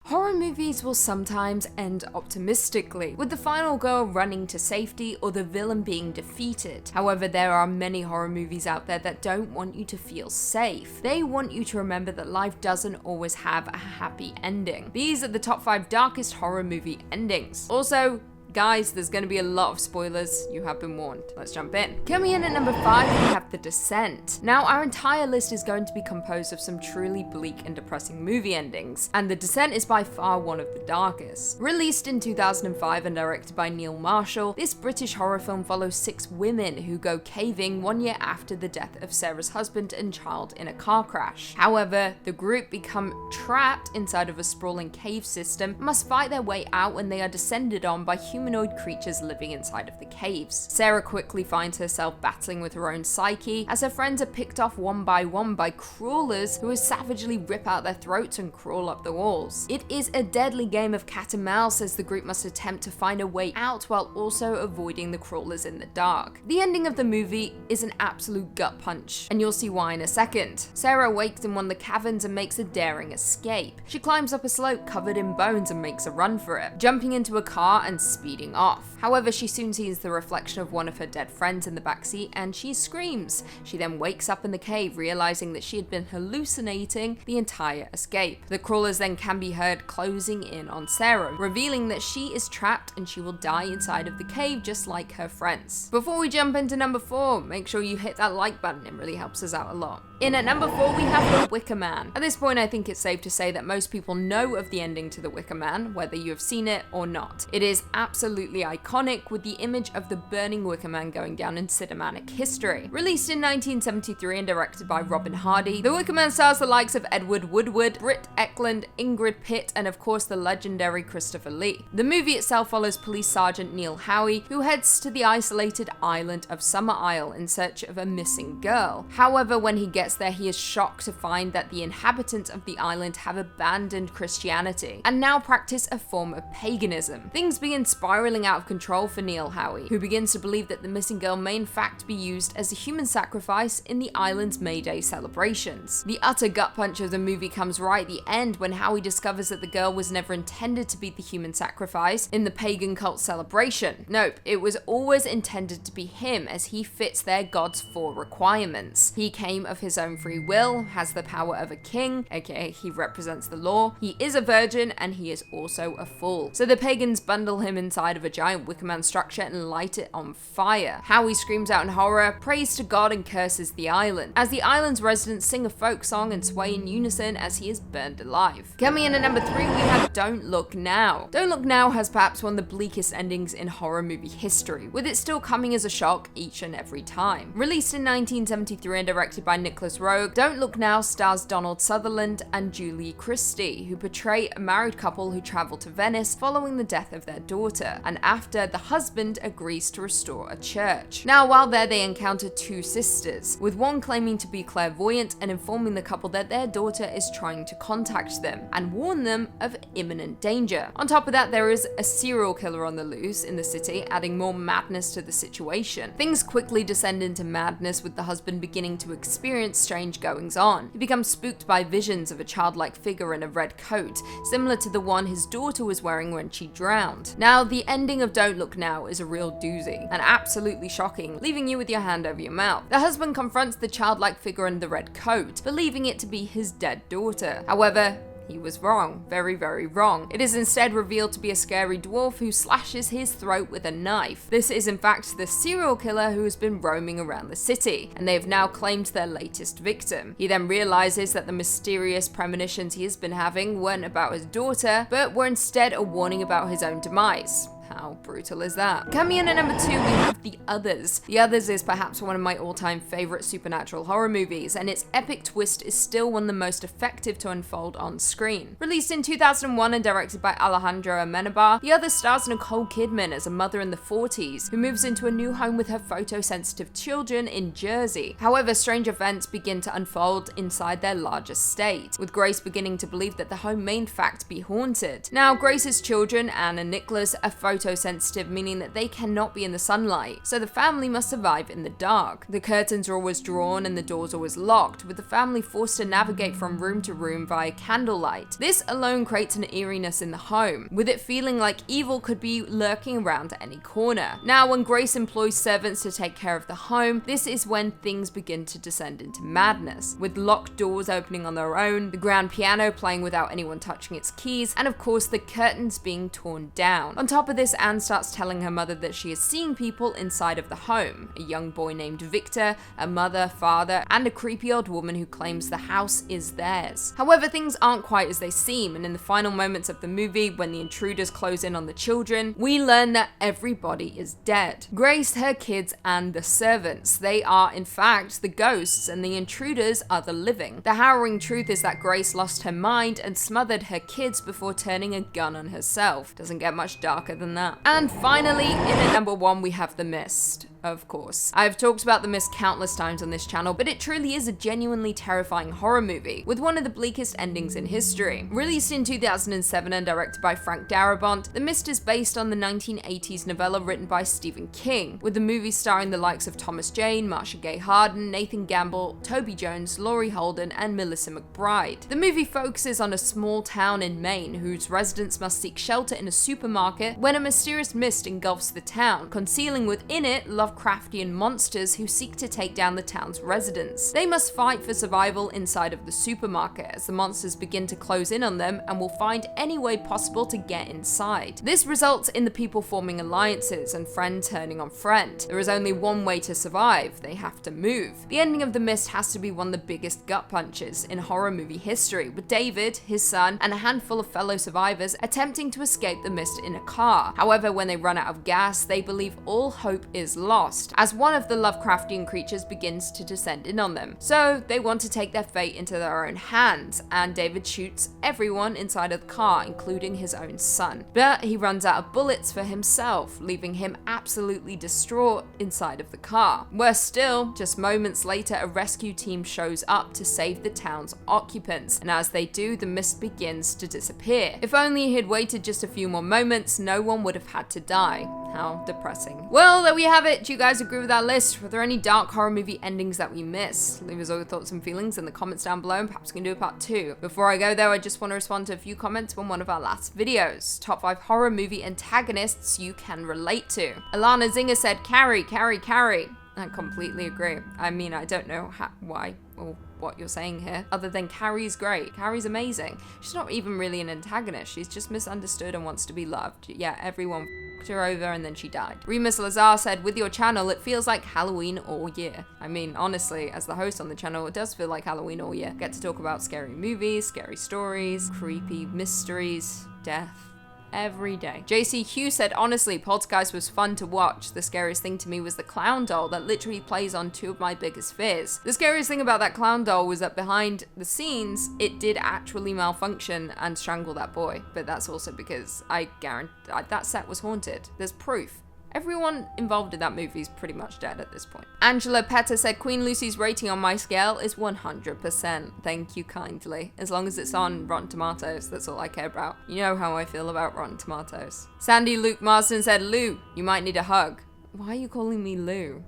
Horror movies will sometimes end optimistically, with the final girl running to safety or the villain being defeated. However, there are many horror movies out there that don't want you to feel safe. They want you to remember that life doesn't always have a happy ending. These are the top 5 darkest horror movie endings. Also, guys, there's going to be a lot of spoilers, you have been warned. Let's jump in. Coming in at number 5, we have The Descent. Now, our entire list is going to be composed of some truly bleak and depressing movie endings, and The Descent is by far one of the darkest. Released in 2005 and directed by Neil Marshall, this British horror film follows 6 women who go caving 1 year after the death of Sarah's husband and child in a car crash. However, the group become trapped inside of a sprawling cave system and must fight their way out when they are descended on by humanoid creatures living inside of the caves. Sarah quickly finds herself battling with her own psyche as her friends are picked off one by crawlers who savagely rip out their throats and crawl up the walls. It is a deadly game of cat and mouse as the group must attempt to find a way out while also avoiding the crawlers in the dark. The ending of the movie is an absolute gut punch, and you'll see why in a second. Sarah awakes in one of the caverns and makes a daring escape. She climbs up a slope covered in bones and makes a run for it, jumping into a car and speeding off. However, she soon sees the reflection of one of her dead friends in the backseat and she screams. She then wakes up in the cave, realizing that she had been hallucinating the entire escape. The crawlers then can be heard closing in on Sarah, revealing that she is trapped and she will die inside of the cave just like her friends. Before we jump into number 4, make sure you hit that like button, it really helps us out a lot. In at number 4, we have The Wicker Man. At this point, I think it's safe to say that most people know of the ending to The Wicker Man, whether you have seen it or not. It is absolutely iconic, with the image of the burning Wicker Man going down in cinematic history. Released in 1973 and directed by Robin Hardy, The Wicker Man stars the likes of Edward Woodward, Britt Ekland, Ingrid Pitt, and of course the legendary Christopher Lee. The movie itself follows Police Sergeant Neil Howie, who heads to the isolated island of Summer Isle in search of a missing girl. However, when he gets there, he is shocked to find that the inhabitants of the island have abandoned Christianity and now practice a form of paganism. Things begin spiraling out of control for Neil Howie, who begins to believe that the missing girl may in fact be used as a human sacrifice in the island's May Day celebrations. The utter gut punch of the movie comes right at the end when Howie discovers that the girl was never intended to be the human sacrifice in the pagan cult celebration. Nope, it was always intended to be him, as he fits their god's 4 requirements. He came of his own free will, has the power of a king, aka he represents the law, he is a virgin, and he is also a fool. So the pagans bundle him inside of a giant Wicker Man structure and light it on fire. Howie screams out in horror, prays to God, and curses the island, as the island's residents sing a folk song and sway in unison as he is burned alive. Coming in at number 3, we have Don't Look Now. Don't Look Now has perhaps one of the bleakest endings in horror movie history, with it still coming as a shock each and every time. Released in 1973 and directed by Nicholas Roeg, Don't Look Now stars Donald Sutherland and Julie Christie, who portray a married couple who travel to Venice following the death of their daughter, and after the husband agrees to restore a church. Now, while there, they encounter 2 sisters, with one claiming to be clairvoyant and informing the couple that their daughter is trying to contact them and warn them of imminent danger. On top of that, there is a serial killer on the loose in the city, adding more madness to the situation. Things quickly descend into madness, with the husband beginning to experience strange goings on. He becomes spooked by visions of a childlike figure in a red coat, similar to the one his daughter was wearing when she drowned. Now, the ending of Don't Look Now is a real doozy, and absolutely shocking, leaving you with your hand over your mouth. The husband confronts the childlike figure in the red coat, believing it to be his dead daughter. However, he was wrong. Very, very wrong. It is instead revealed to be a scary dwarf who slashes his throat with a knife. This is in fact the serial killer who has been roaming around the city, and they have now claimed their latest victim. He then realizes that the mysterious premonitions he has been having weren't about his daughter, but were instead a warning about his own demise. How brutal is that? Coming in at number 2, we have The Others. The Others is perhaps one of my all-time favorite supernatural horror movies, and its epic twist is still one of the most effective to unfold on screen. Released in 2001 and directed by Alejandro Amenabar, The Others stars Nicole Kidman as a mother in the 40s who moves into a new home with her photosensitive children in Jersey. However, strange events begin to unfold inside their large estate, with Grace beginning to believe that the home may in fact be haunted. Now, Grace's children, Anne and Nicholas, are photosensitive, meaning that they cannot be in the sunlight, so the family must survive in the dark. The curtains are always drawn and the doors always locked, with the family forced to navigate from room to room via candlelight. This alone creates an eeriness in the home, with it feeling like evil could be lurking around at any corner. Now, when Grace employs servants to take care of the home, this is when things begin to descend into madness, with locked doors opening on their own, the grand piano playing without anyone touching its keys, and of course the curtains being torn down. On top of this, Anne starts telling her mother that she has seen people inside of the home, a young boy named Victor, a mother, father, and a creepy old woman who claims the house is theirs. However, things aren't quite as they seem, and in the final moments of the movie, when the intruders close in on the children, we learn that everybody is dead. Grace, her kids, and the servants. They are, in fact, the ghosts, and the intruders are the living. The harrowing truth is that Grace lost her mind and smothered her kids before turning a gun on herself. Doesn't get much darker than that. And finally, in at number 1, we have The Mist. Of course. I've talked about The Mist countless times on this channel, but it truly is a genuinely terrifying horror movie, with one of the bleakest endings in history. Released in 2007 and directed by Frank Darabont, The Mist is based on the 1980s novella written by Stephen King, with the movie starring the likes of Thomas Jane, Marsha Gay Harden, Nathan Gamble, Toby Jones, Laurie Holden, and Melissa McBride. The movie focuses on a small town in Maine whose residents must seek shelter in a supermarket when a mysterious mist engulfs the town, concealing within it Lovecraftian monsters who seek to take down the town's residents. They must fight for survival inside of the supermarket as the monsters begin to close in on them and will find any way possible to get inside. This results in the people forming alliances and friend turning on friend. There is only one way to survive: they have to move. The ending of The Mist has to be one of the biggest gut punches in horror movie history, with David, his son, and a handful of fellow survivors attempting to escape the mist in a car. However, when they run out of gas, they believe all hope is lost, as one of the Lovecraftian creatures begins to descend in on them. So they want to take their fate into their own hands, and David shoots everyone inside of the car, including his own son. But he runs out of bullets for himself, leaving him absolutely distraught inside of the car. Worse still, just moments later, a rescue team shows up to save the town's occupants, and as they do, the mist begins to disappear. If only he had waited just a few more moments, no one would have had to die. How depressing. Well, there we have it. Do you guys agree with that list? Were there any dark horror movie endings that we missed? Leave us all your thoughts and feelings in the comments down below, and perhaps we can do a part 2. Before I go though, I just want to respond to a few comments from one of our last videos. Top 5 horror movie antagonists you can relate to. Alana Zinger said, Carrie, Carrie, Carrie. I completely agree. I mean, I don't know why or what you're saying here, other than Carrie's great. Carrie's amazing. She's not even really an antagonist. She's just misunderstood and wants to be loved. Yeah, everyone f***ed her over and then she died. Remus Lazar said, with your channel, it feels like Halloween all year. I mean, honestly, as the host on the channel, it does feel like Halloween all year. Get to talk about scary movies, scary stories, creepy mysteries, death. Every day. JC Hugh said, honestly, Poltergeist was fun to watch. The scariest thing to me was the clown doll that literally plays on 2 of my biggest fears. The scariest thing about that clown doll was that behind the scenes, it did actually malfunction and strangle that boy. But that's also because I guarantee that set was haunted. There's proof. Everyone involved in that movie is pretty much dead at this point. Angela Petter said, Queen Lucy's rating on my scale is 100%. Thank you kindly. As long as it's on Rotten Tomatoes, that's all I care about. You know how I feel about Rotten Tomatoes. Sandy Luke Marston said, Lou, you might need a hug. Why are you calling me Lou?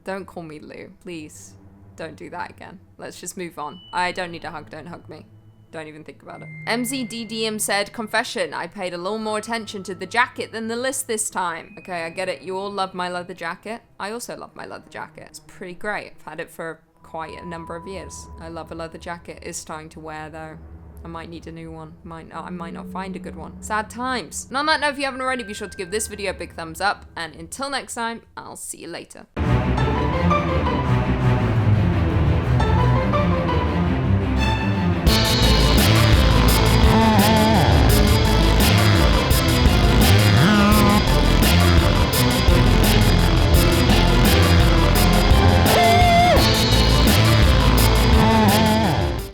Don't call me Lou, please. Don't do that again. Let's just move on. I don't need a hug, don't hug me. Don't even think about it. MZDDM said, confession, I paid a little more attention to the jacket than the list this time. Okay, I get it. You all love my leather jacket. I also love my leather jacket. It's pretty great. I've had it for quite a number of years. I love a leather jacket. It's starting to wear though. I might need a new one. I might not find a good one. Sad times. And on that note, if you haven't already, be sure to give this video a big thumbs up. And until next time, I'll see you later.